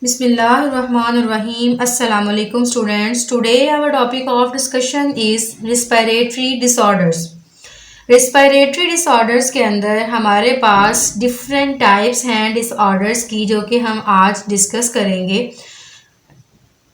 Bismillahirrahmanirrahim. Assalamu alaikum students. Today our topic of discussion is respiratory disorders. Respiratory disorders के अंदर हमारे पास different types हैं disorders की जो कि हम आज discuss करेंगे.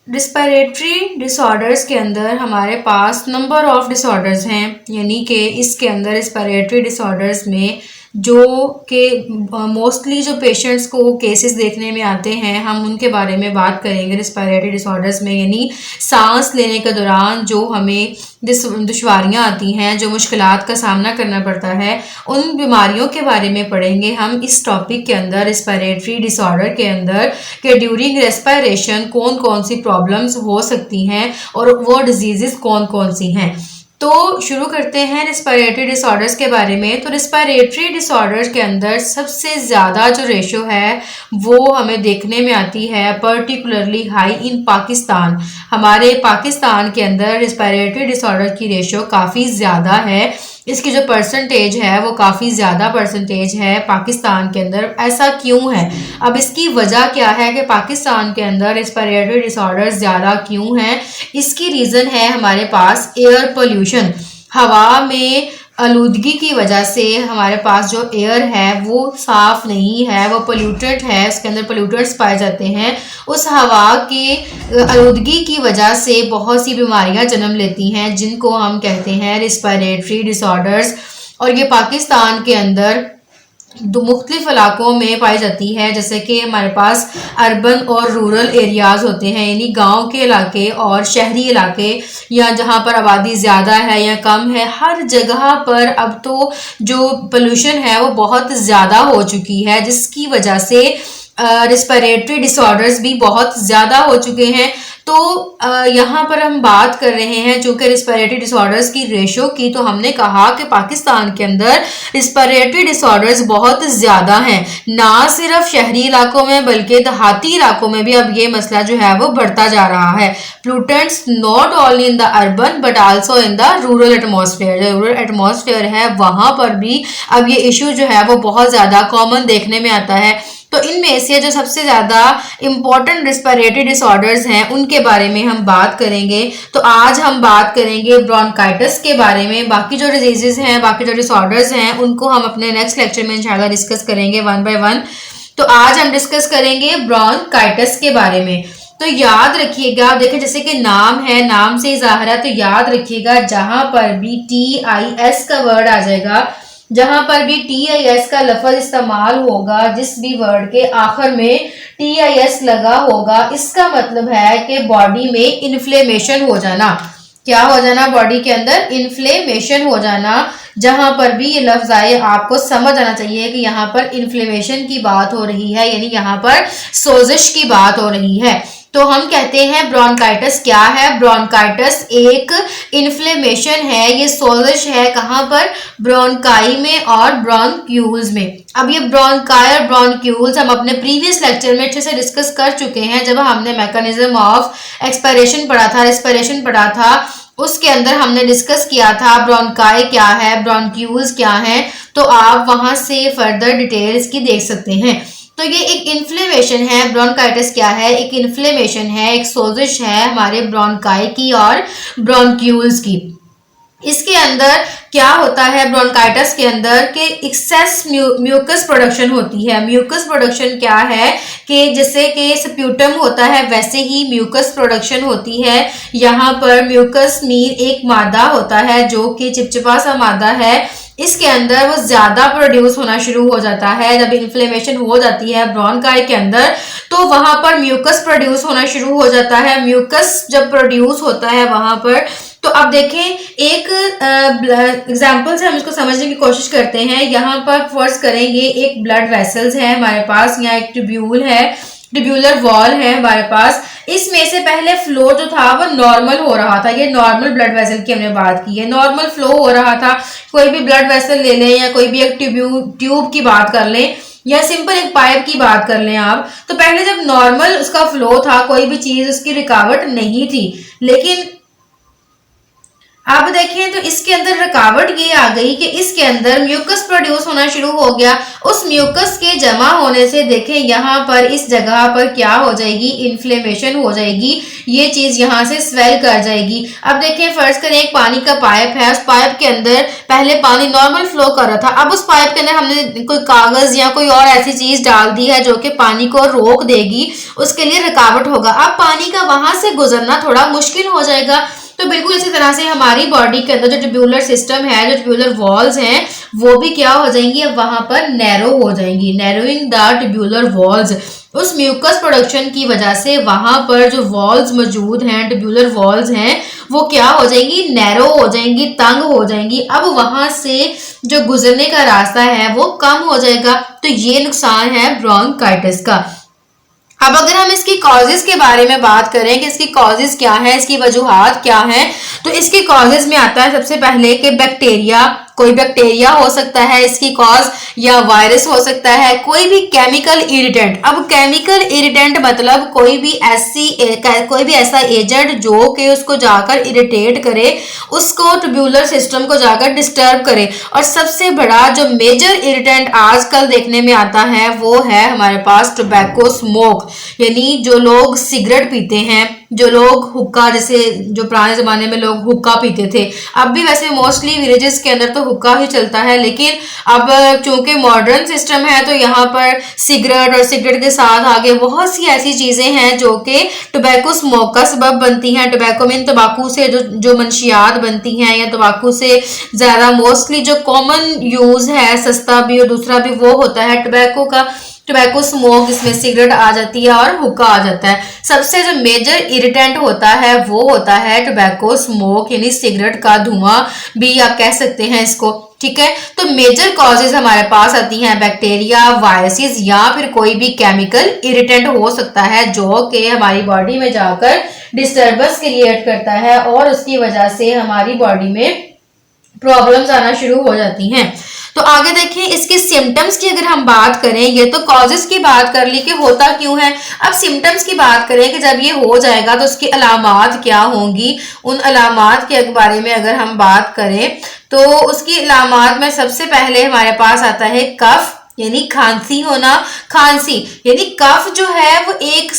रिस्पायरेटरी डिसऑर्डर्स के अंदर हमारे पास नंबर ऑफ डिसऑर्डर्स हैं, यानी कि इसके अंदर रिस्पायरेटरी डिसऑर्डर्स में जो कि मोस्टली जो पेशेंट्स को केसेस देखने में आते हैं हम उनके बारे में बात करेंगे. रिस्पायरेटरी डिसऑर्डर्स में यानी सांस लेने के दौरान जो हमें दुश्वारियाँ आती हैं, जो मुश्किलात का सामना करना पड़ता है, उन बीमारियों के बारे में पढ़ेंगे हम इस टॉपिक के अंदर. रिस्पायरेटरी डिसऑर्डर के अंदर कि ड्यूरिंग रेस्पिरेशन कौन कौन सी प्रॉब्लम्स हो सकती हैं और वो डिजीज़ कौन कौन सी हैं. तो शुरू करते हैं रिस्पायरेटरी डिसऑर्डर्स के बारे में. तो रिस्पायरेटरी डिसऑर्डर्स के अंदर सबसे ज़्यादा जो रेशो है वो हमें देखने में आती है पर्टिकुलरली हाई इन पाकिस्तान. हमारे पाकिस्तान के अंदर रिस्पायरेटरी डिसऑर्डर की रेशो काफ़ी ज़्यादा है. इसकी जो परसेंटेज है वो काफ़ी ज़्यादा परसेंटेज है पाकिस्तान के अंदर. ऐसा क्यों है? अब इसकी वजह क्या है कि पाकिस्तान के अंदर रिस्पायरेटरी डिसऑर्डर्स ज़्यादा क्यों हैं? इसकी रीज़न है हमारे पास एयर पोल्यूशन. हवा में आलूदगी की वजह से हमारे पास जो एयर है वो साफ़ नहीं है, वो पोल्यूटेड है, उसके अंदर पोल्यूटेड्स पाए जाते हैं. उस हवा की आलूदगी की वजह से बहुत सी बीमारियां जन्म लेती हैं जिनको हम कहते हैं रिस्पायरेटरी डिसऑर्डर्स. और ये पाकिस्तान के अंदर मुख्तलिफ इलाकों में पाई जाती है, जैसे कि हमारे पास अर्बन और रूरल एरियाज़ होते हैं, यानी गांव के इलाके और शहरी इलाके, या जहां पर आबादी ज़्यादा है या कम है, हर जगह पर अब तो जो पोल्यूशन है वो बहुत ज़्यादा हो चुकी है, जिसकी वजह से रिस्पायरेटरी डिसऑर्डर्स भी बहुत ज़्यादा हो चुके हैं. तो यहाँ पर हम बात कर रहे हैं चूँकि रिस्पायरेटरी डिसऑर्डर्स की रेशो की, तो हमने कहा कि पाकिस्तान के अंदर रिस्पायरेटरी डिसऑर्डर्स बहुत ज़्यादा हैं. ना सिर्फ शहरी इलाकों में बल्कि देहाती इलाकों में भी अब ये मसला जो है वो बढ़ता जा रहा है. Pollutants not only in the urban but also in the rural atmosphere. जो रूरल एटमॉस्फेयर है वहाँ पर भी अब ये इशू जो है वो बहुत ज़्यादा कॉमन देखने में आता है. तो इनमें से जो सबसे ज़्यादा इम्पॉर्टेंट रिस्पायरेटरी डिसऑर्डर्स हैं उनके बारे में हम बात करेंगे. तो आज हम बात करेंगे ब्रोंकाइटिस के बारे में. बाकी जो डिजीज़ हैं, बाकी जो डिसऑर्डर्स हैं, उनको हम अपने नेक्स्ट लेक्चर में इंशाल्लाह डिस्कस करेंगे वन बाय वन. तो आज हम डिस्कस करेंगे ब्रोंकाइटिस के बारे में. तो याद रखिएगा, देखिए जैसे कि नाम है, नाम से ही ज़ाहिर है, तो याद रखिएगा जहाँ पर भी TIS का वर्ड आ जाएगा, जहां पर भी TIS का लफ्ज इस्तेमाल होगा, जिस भी वर्ड के आखिर में TIS लगा होगा, इसका मतलब है कि बॉडी में इन्फ्लेमेशन हो जाना. क्या हो जाना? बॉडी के अंदर इन्फ्लेमेशन हो जाना. जहां पर भी ये लफ्ज आए आपको समझ आना चाहिए कि यहाँ पर इन्फ्लेमेशन की बात हो रही है, यानी यहाँ पर सोजिश की बात हो रही है. तो हम कहते हैं ब्रोंकाइटिस क्या है? ब्रोंकाइटिस एक इन्फ्लेमेशन है, ये सोजिश है. कहाँ पर? ब्रोंकाई में और ब्रोंक्यूल्स में. अब ये ब्रोंकाई और ब्रोंक्यूल्स हम अपने प्रीवियस लेक्चर में अच्छे से डिस्कस कर चुके हैं, जब हमने मैकेनिज्म ऑफ एक्सपायरेशन पढ़ा था, रेस्पिरेशन पढ़ा था. उसके अंदर हमने डिस्कस किया था ब्रोंकाई क्या है, ब्रोंक्यूल्स क्या है. तो आप वहां से फर्दर डिटेल्स की देख सकते हैं. तो ये एक इन्फ्लेमेशन है. ब्रोंकाइटिस क्या है? एक इन्फ्लेमेशन है, एक सोजिश है हमारे ब्रोंकाई की और ब्रोंक्यूल्स की. इसके अंदर क्या होता है ब्रोंकाइटिस के अंदर कि एक्सेस म्यूकस प्रोडक्शन होती है. म्यूकस प्रोडक्शन क्या है कि जैसे कि स्प्यूटम होता है वैसे ही म्यूकस प्रोडक्शन होती है. यहाँ पर म्यूकस मीन एक मादा होता है जो कि चिपचिपा सा मादा है. इसके अंदर वो ज़्यादा प्रोड्यूस होना शुरू हो जाता है जब इन्फ्लेमेशन हो जाती है ब्रोंकाई के अंदर, तो वहाँ पर म्यूकस प्रोड्यूस होना शुरू हो जाता है. म्यूकस जब प्रोड्यूस होता है वहाँ पर, तो अब देखें एक एग्जाम्पल से हम इसको समझने की कोशिश करते हैं. यहाँ पर फर्ज करेंगे एक ब्लड वेसल्स है हमारे पास, यहाँ एक ट्यूब्यूल है, ट्यूब्यूलर वॉल है हमारे पास. इसमें से पहले फ्लो जो था वो नॉर्मल हो रहा था. ये नॉर्मल ब्लड वेसल की हमने बात की है, नॉर्मल फ्लो हो रहा था. कोई भी ब्लड वेसल ले लें या कोई भी एक ट्यूब की बात कर लें या सिंपल एक पाइप की बात कर लें आप, तो पहले जब नॉर्मल उसका फ्लो था, कोई भी चीज उसकी रुकावट नहीं थी. लेकिन अब देखें तो इसके अंदर रुकावट ये आ गई कि इसके अंदर म्यूकस प्रोड्यूस होना शुरू हो गया। उस म्यूकस के जमा होने से देखें यहाँ पर इस जगह पर क्या हो जाएगी, इन्फ्लेमेशन हो जाएगी, ये चीज यहाँ से स्वेल कर जाएगी। अब देखें फर्ज करें एक पानी का पाइप है, उस पाइप के अंदर पहले पानी नॉर्मल फ्लो कर रहा था, अब उस पाइप के अंदर हमने कोई कागज या कोई और ऐसी चीज डाल दी है जो कि पानी को रोक देगी, उसके लिए रुकावट होगा। अब पानी का वहां से गुजरना थोड़ा मुश्किल हो जाएगा। तो बिल्कुल इसी तरह से हमारी बॉडी के अंदर जो ट्यूब्यूलर सिस्टम है, जो ट्यूब्यूलर वॉल्स हैं, वो भी क्या हो जाएंगी, अब वहां पर नैरो हो जाएंगी, नैरोइंग द ट्यूब्यूलर वॉल्स। उस म्यूकस प्रोडक्शन की वजह से वहां पर जो वॉल्स मौजूद हैं, ट्यूब्यूलर वॉल्स हैं, वो क्या हो जाएंगी, नैरो हो जाएंगी, तंग हो जाएंगी। अब वहां से जो गुजरने का रास्ता है वो कम हो जाएगा। तो ये नुकसान है ब्रोंकाइटिस का। अब अगर हम इसकी कॉजेज के बारे में बात करें कि इसकी कॉजेज क्या है, इसकी वजूहात क्या है, तो इसके कॉजेज में आता है सबसे पहले कि बैक्टीरिया, कोई बैक्टीरिया हो सकता है इसकी कॉज, या वायरस हो सकता है, कोई भी केमिकल इरिटेंट। अब केमिकल इरिटेंट मतलब कोई भी ऐसा एजेंट जो कि उसको जाकर इरिटेट करे, उसको ट्यूब्यूलर सिस्टम को जाकर डिस्टर्ब करे। और सबसे बड़ा जो मेजर इरिटेंट आजकल देखने में आता है वो है हमारे पास टोबैको स्मोक, यानी जो लोग सिगरेट पीते हैं, जो लोग हुक्का, जैसे जो पुराने जमाने में लोग हुक्का पीते थे, अब भी वैसे मोस्टली विलेजेस के अंदर तो हुक्का ही चलता है, लेकिन अब चूंकि मॉडर्न सिस्टम है तो यहाँ पर सिगरेट और सिगरेट के साथ आगे बहुत सी ऐसी चीजें हैं जो कि टोबैको स्मोक का सबब बनती हैं। टोबैको मीन तंबाकू से जो मंशियात बनती हैं, या तंबाकू से ज्यादा मोस्टली जो कॉमन यूज है, सस्ता भी और दूसरा भी, वो होता है टोबैको का। टोबैको स्मोक, इसमें सिगरेट आ जाती है और हुक्का आ जाता है। सबसे जो मेजर इरिटेंट होता है वो होता है टोबैको स्मोक, यानी सिगरेट का धुआं भी आप कह सकते हैं इसको, ठीक है। तो मेजर कॉजेज हमारे पास आती हैं बैक्टीरिया, वायरसेस, या फिर कोई भी केमिकल इरिटेंट हो सकता है जो कि हमारी बॉडी में जाकर डिस्टर्बेंस क्रिएट करता है और उसकी वजह से हमारी बॉडी में प्रॉब्लम्स आना शुरू हो जाती हैं। तो आगे देखिए इसके सिम्टम्स की अगर हम बात करें, ये तो कॉजेस की बात कर ली कि होता क्यों है। अब सिम्टम्स की बात करें कि जब ये हो जाएगा तो उसकी अलामात क्या होंगी। उन अलामात के बारे में अगर हम बात करें तो उसकी अलामात में सबसे पहले हमारे पास आता है कफ, यानी खांसी होना। खांसी यानी कफ जो है वो एक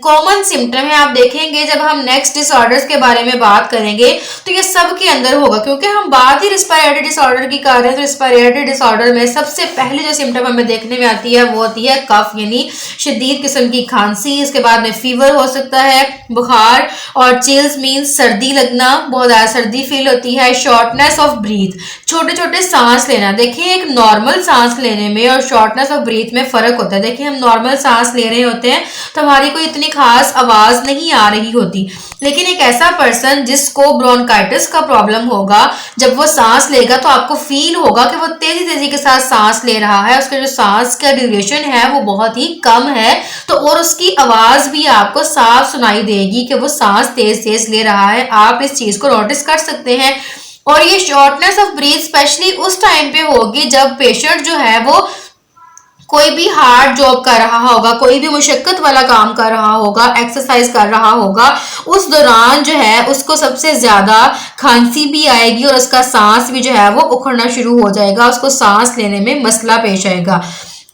कॉमन सिम्टम है। आप देखेंगे जब हम नेक्स्ट डिसऑर्डर्स के बारे में बात करेंगे तो ये सब के अंदर होगा, क्योंकि हम बात ही रिस्पायरेटरी डिसऑर्डर की कर रहे हैं। तो रिस्पायरेटरी डिसऑर्डर में सबसे पहले जो सिम्टम हमें देखने में आती है वो होती है कफ, यानी शदीद किस्म की खांसी। इसके बाद में फीवर हो सकता है, बुखार, और चिल्स मीन्स सर्दी लगना, बहुत ज्यादा सर्दी फील होती है। शॉर्टनेस ऑफ ब्रीथ, छोटे छोटे सांस लेना। देखिए एक नॉर्मल सांस लेने में और शॉर्टनेस ऑफ ब्रीथ में फर्क होता है। देखिए हम नॉर्मल सांस ले रहे होते हैं तो हमारी कोई इतनी खास आवाज नहीं आ रही होती, लेकिन एक ऐसा पर्सन जिसको ब्रोंकाइटिस का प्रॉब्लम होगा, जब वो सांस लेगा तो आपको फील होगा कि वो तेजी तेजी के साथ सांस ले रहा है, उसका जो सांस का ड्यूरेशन है वो बहुत ही कम है। तो और उसकी आवाज भी आपको साफ सुनाई देगी कि वो सांस तेज तेज ले रहा है। आप इस चीज को नोटिस कर सकते हैं। और ये शॉर्टनेस ऑफ ब्रीथ स्पेशली उस टाइम पे होगी जब पेशेंट जो है वो कोई भी हार्ड जॉब कर रहा होगा, कोई भी मुशक्कत वाला काम कर रहा होगा, एक्सरसाइज कर रहा होगा, उस दौरान जो है उसको सबसे ज्यादा खांसी भी आएगी और उसका सांस भी जो है वो उखड़ना शुरू हो जाएगा, उसको सांस लेने में मसला पेश आएगा।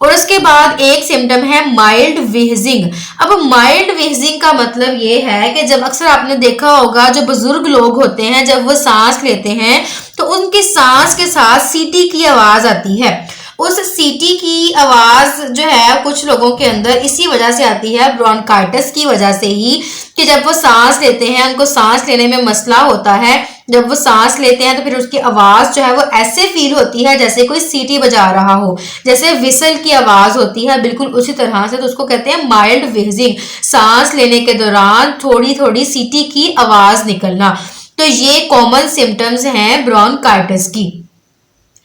और उसके बाद एक सिम्टम है माइल्ड व्हीजिंग। अब माइल्ड व्हीजिंग का मतलब ये है कि जब अक्सर आपने देखा होगा जो बुजुर्ग लोग होते हैं जब वो सांस लेते हैं तो उनकी सांस के साथ सीटी की आवाज आती है। उस सीटी की आवाज जो है कुछ लोगों के अंदर इसी वजह से आती है, ब्रोंकाइटिस की वजह से ही, कि जब वो सांस लेते हैं उनको सांस लेने में मसला होता है। जब वो सांस लेते हैं तो फिर उसकी आवाज जो है वो ऐसे फील होती है जैसे कोई सीटी बजा रहा हो, जैसे विसल की आवाज होती है, बिल्कुल उसी तरह से। तो उसको कहते हैं माइल्ड व्हीजिंग, सांस लेने के दौरान थोड़ी थोड़ी सीटी की आवाज निकलना। तो ये कॉमन सिम्टम्स हैं ब्रोंकाइटिस की।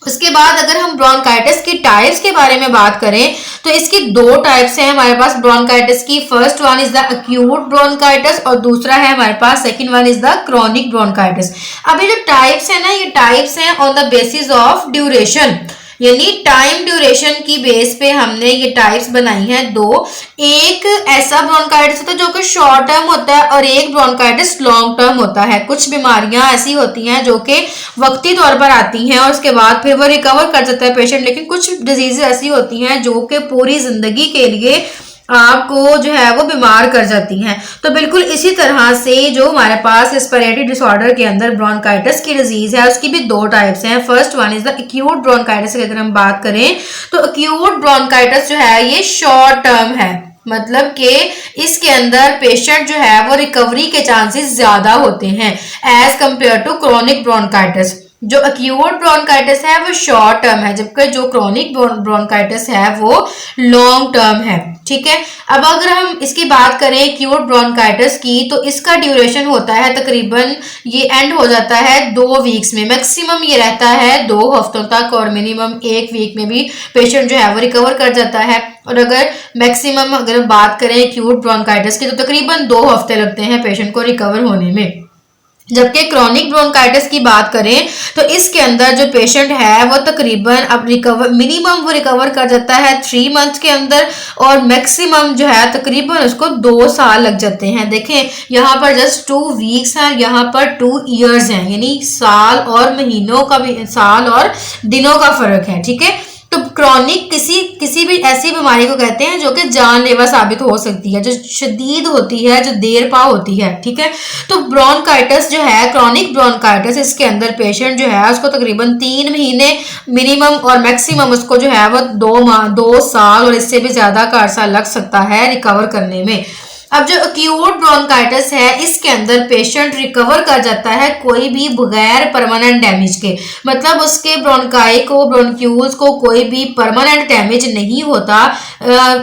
उसके बाद अगर हम ब्रोंकाइटिस की टाइप्स के बारे में बात करें तो इसकी दो टाइप्स हैं हमारे पास ब्रोंकाइटिस की। First one is the acute bronchitis और दूसरा है हमारे पास second one is the chronic bronchitis. अब ये जो टाइप्स है ना, ये टाइप्स हैं on the basis of duration. यानी टाइम ड्यूरेशन की बेस पे हमने ये टाइप्स बनाई हैं दो। एक ऐसा ब्रोंकाइटिस होता है जो कि शॉर्ट टर्म होता है और एक ब्रोंकाइटिस लॉन्ग टर्म होता है। कुछ बीमारियां ऐसी होती हैं जो कि वक्ती तौर पर आती हैं और उसके बाद फिर वो रिकवर कर जाता है पेशेंट, लेकिन कुछ डिजीज ऐसी होती हैं जो कि पूरी जिंदगी के लिए आपको जो है वो बीमार कर जाती हैं। तो बिल्कुल इसी तरह से जो हमारे पास रेस्पिरेटरी डिसऑर्डर के अंदर ब्रोंकाइटिस की डिजीज है उसकी भी दो टाइप्स हैं। First one is the acute bronchitis की अगर हम बात करें तो एक्यूट ब्रोंकाइटिस जो है ये शॉर्ट टर्म है, मतलब कि इसके अंदर पेशेंट जो है वो रिकवरी के चांसेस ज्यादा होते हैं as compare to chronic bronchitis. जो एक्यूट ब्रोंकाइटिस है वो शॉर्ट टर्म है, जबकि जो क्रोनिक ब्रोंकाइटिस है वो लॉन्ग टर्म है। ठीक है, अब अगर हम इसकी बात करें एक्यूट ब्रोंकाइटिस की तो इसका ड्यूरेशन होता है तकरीबन, ये एंड हो जाता है 2 वीक्स में, मैक्सिमम ये रहता है 2 हफ्तों तक और मिनिमम 1 वीक में भी पेशेंट जो है वो रिकवर कर जाता है। और अगर मैक्सिमम अगर हम बात करें एक्यूट ब्रोंकाइटिस की तो तकरीबन 2 हफ्ते लगते हैं पेशेंट को रिकवर होने में। जबकि क्रोनिक ब्रोंकाइटिस की बात करें तो इसके अंदर जो पेशेंट है वो तकरीबन अब मिनिमम वो रिकवर कर जाता है 3 मंथ्स के अंदर और मैक्सिमम जो है तकरीबन उसको 2 साल लग जाते हैं। देखें यहाँ पर जस्ट 2 वीक्स हैं, यहाँ पर 2 ईयर्स हैं, यानी साल और महीनों का भी, साल और दिनों का फर्क है। ठीक है, तो क्रोनिक किसी भी ऐसी बीमारी को कहते हैं जो कि जानलेवा साबित हो सकती है, जो शदीद होती है, जो देर पा होती है। ठीक है, तो ब्रोंकाइटिस जो है क्रोनिक ब्रोंकाइटिस इसके अंदर पेशेंट जो है उसको तकरीबन 3 महीने मिनिमम और मैक्सिमम उसको जो है वो 2 साल और इससे भी ज्यादा का अरसा लग सकता है रिकवर करने में। अब जो एक्यूट ब्रोंकाइटिस है इसके अंदर पेशेंट रिकवर कर जाता है कोई भी बगैर परमानेंट डैमेज के, मतलब उसके ब्रोंकाई को, ब्रोंक्यूल्स को कोई भी परमानेंट डैमेज नहीं होता।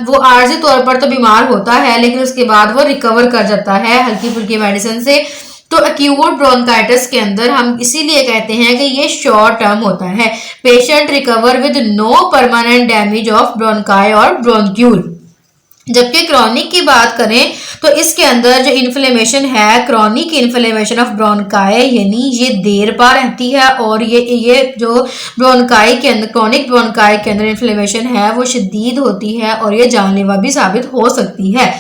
वो आर्जी तौर पर तो बीमार होता है लेकिन उसके बाद वो रिकवर कर जाता है हल्की फुल्की मेडिसिन से। तो एक्यूट ब्रोंकाइटिस के अंदर हम इसीलिए कहते हैं कि ये शॉर्ट टर्म होता है, patient recover with no permanent damage of bronchi और ब्रोंक्यूल। जबकि क्रोनिक की बात करें तो इसके अंदर जो इन्फ्लेमेशन है, क्रोनिक इन्फ्लेमेशन ऑफ ब्रोंकाई, यानी ये देर पा रहती है और ये जो ब्रोंकाई के अंदर, क्रोनिक ब्रोंकाई के अंदर इन्फ्लेमेशन है वो शदीद होती है और ये जानलेवा भी साबित हो सकती है।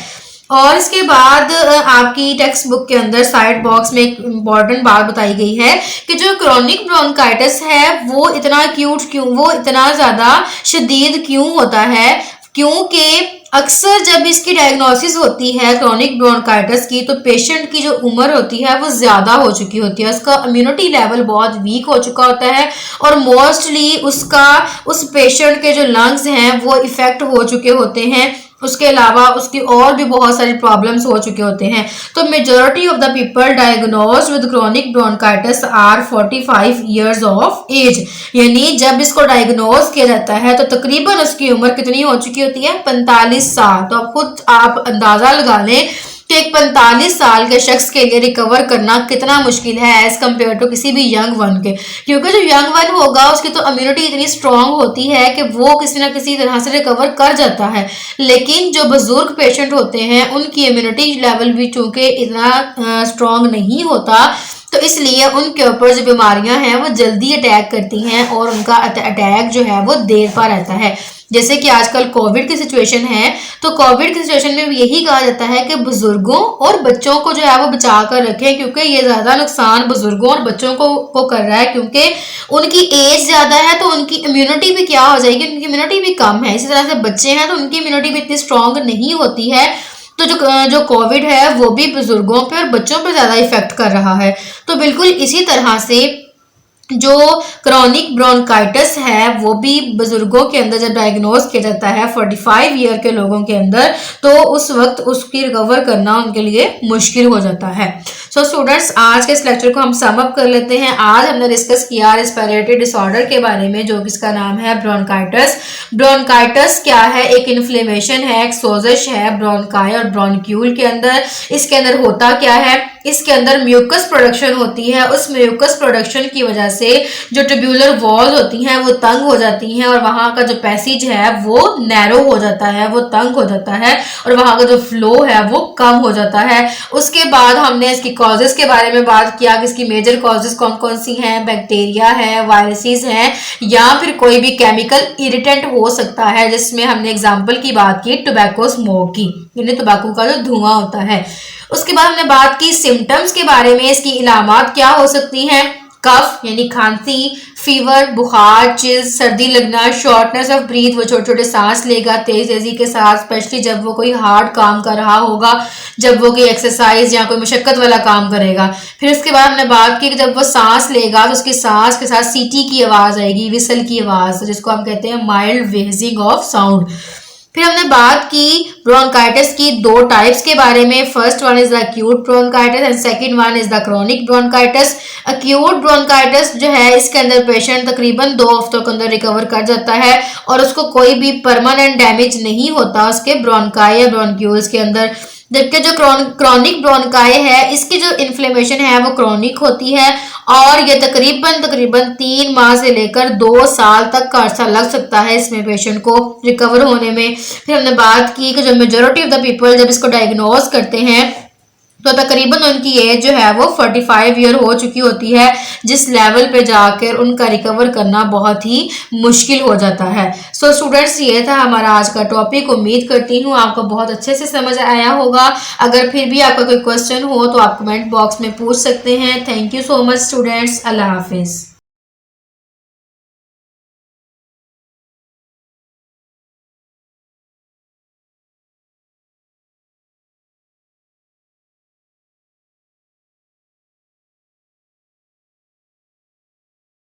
और इसके बाद आपकी टेक्स्ट बुक के अंदर साइड बॉक्स में एक इम्पॉर्टेंट बात बताई गई है कि जो क्रोनिक ब्रोंकाइटिस है वो इतना एक्यूट क्यों, वो इतना ज़्यादा शदीद क्यों होता है, क्योंकि अक्सर जब इसकी डायग्नोसिस होती है क्रोनिक ब्रोंकाइटिस की तो पेशेंट की जो उम्र होती है वो ज़्यादा हो चुकी होती है, उसका इम्यूनिटी लेवल बहुत वीक हो चुका होता है और मोस्टली उस पेशेंट के जो लंग्स हैं वो इफ़ेक्ट हो चुके होते हैं। उसके अलावा उसकी और भी बहुत सारी प्रॉब्लम्स हो चुके होते हैं। तो majority of the people diagnosed with chronic bronchitis are 45 years of age, यानी जब इसको डायग्नोज किया जाता है तो तकरीबन उसकी उम्र कितनी हो चुकी होती है, 45 साल। तो अब खुद आप अंदाजा लगा लें कि एक 45 साल के शख्स के लिए रिकवर करना कितना मुश्किल है एज कम्पेयर टू किसी भी यंग वन के, क्योंकि जो यंग वन होगा उसकी तो इम्यूनिटी इतनी स्ट्रांग होती है कि वो किसी ना किसी तरह से रिकवर कर जाता है, लेकिन जो बुजुर्ग पेशेंट होते हैं उनकी इम्यूनिटी लेवल भी चूंकि इतना स्ट्रांग नहीं होता तो इसलिए उनके ऊपर जो बीमारियां हैं वो जल्दी अटैक करती हैं और उनका अटैक जो है वो देर पा रहता है। जैसे कि आजकल कोविड की सिचुएशन है तो कोविड की सिचुएशन में यही कहा जाता है कि बुजुर्गों और बच्चों को जो है वो बचा कर रखें, क्योंकि ये ज़्यादा नुकसान बुजुर्गों और बच्चों को कर रहा है, क्योंकि उनकी एज ज़्यादा है तो उनकी इम्यूनिटी भी क्या हो जाएगी, उनकी इम्यूनिटी भी कम है। इसी तरह से बच्चे हैं तो उनकी इम्यूनिटी भी इतनी स्ट्रांग नहीं होती है, तो जो कोविड है वो भी बुजुर्गों पे और बच्चों पे ज़्यादा इफेक्ट कर रहा है। तो बिल्कुल इसी तरह से जो क्रोनिक ब्रोंकाइटिस है वो भी बुजुर्गों के अंदर जब डायग्नोज किया जाता है 45 ईयर के लोगों के अंदर तो उस वक्त उसकी रिकवर करना उनके लिए मुश्किल हो जाता है। सो स्टूडेंट्स, आज के इस लेक्चर को हम सम अप कर लेते हैं। आज हमने डिस्कस किया रेस्पिरेटरी डिसऑर्डर के बारे में जो जिसका नाम है ब्रोंकाइटिस। ब्रोंकाइटिस क्या है, एक इन्फ्लेमेशन है, एक सोजिश है ब्रोंकाई और ब्रोंक्यूल के अंदर। इसके अंदर होता क्या है, इसके अंदर म्यूकस प्रोडक्शन होती है, उस म्यूकस प्रोडक्शन की वजह से जो ट्यूब्यूलर वॉल्स होती हैं वो तंग हो जाती हैं और वहां का जो पैसेज है वो नैरो हो जाता है, वो तंग हो जाता है और वहां का जो फ्लो है वो कम हो जाता है। उसके बाद हमने इसकी कॉजेज़ के बारे में बात किया कि इसकी मेजर कॉजेज़ कौन कौन सी हैं, बैक्टीरिया है, वायरसेस हैं, या फिर कोई भी केमिकल इरिटेंट हो सकता है, जिसमें हमने एग्जांपल की बात की टोबैको स्मोक की, यानी तंबाकू का जो धुआं होता है। उसके बाद हमने बात की सिम्टम्स के बारे में, इसकी इलामात क्या हो सकती हैं, कफ यानी खांसी, फीवर, बुखार, चिल्स, सर्दी लगना, शॉर्टनेस ऑफ ब्रीथ, वो छोटे छोटे सांस लेगा तेज तेजी के साथ, स्पेशली जब वो कोई हार्ड काम कर रहा होगा, जब वो कोई एक्सरसाइज या कोई मशक्कत वाला काम करेगा। फिर उसके बाद हमने बात की कि जब वो सांस लेगा तो उसकी सांस के साथ सीटी की आवाज़ आएगी, विसल की आवाज़, जिसको हम कहते हैं माइल्ड व्हीजिंग ऑफ साउंड। फिर हमने बात की ब्रोंकाइटिस की दो टाइप्स के बारे में। First one is the acute bronchitis and second one is the chronic bronchitis. Acute bronchitis जो है, इसके अंदर पेशेंट तकरीबन 2 हफ्तों के अंदर रिकवर कर जाता है और उसको कोई भी परमानेंट डैमेज नहीं होता उसके ब्रोंकाई या ब्रोंक्यूल्स के अंदर। जबकि जो क्रॉनिक ब्रोंकाई है, इसकी जो इन्फ्लेमेशन है वो क्रॉनिक होती है और ये तकरीबन 3 माह से लेकर 2 साल तक का अर्सा लग सकता है इसमें पेशेंट को रिकवर होने में। फिर हमने बात की कि जो मेजोरिटी ऑफ द पीपल जब इसको डायग्नोज करते हैं तो तकरीबन उनकी एज जो है वो 45 ईयर हो चुकी होती है, जिस लेवल पे जाकर उनका रिकवर करना बहुत ही मुश्किल हो जाता है। सो स्टूडेंट्स, ये था हमारा आज का टॉपिक। उम्मीद करती हूँ आपको बहुत अच्छे से समझ आया होगा। अगर फिर भी आपका कोई क्वेश्चन हो तो आप कमेंट बॉक्स में पूछ सकते हैं। Thank you so much students. अल्लाह हाफिज़।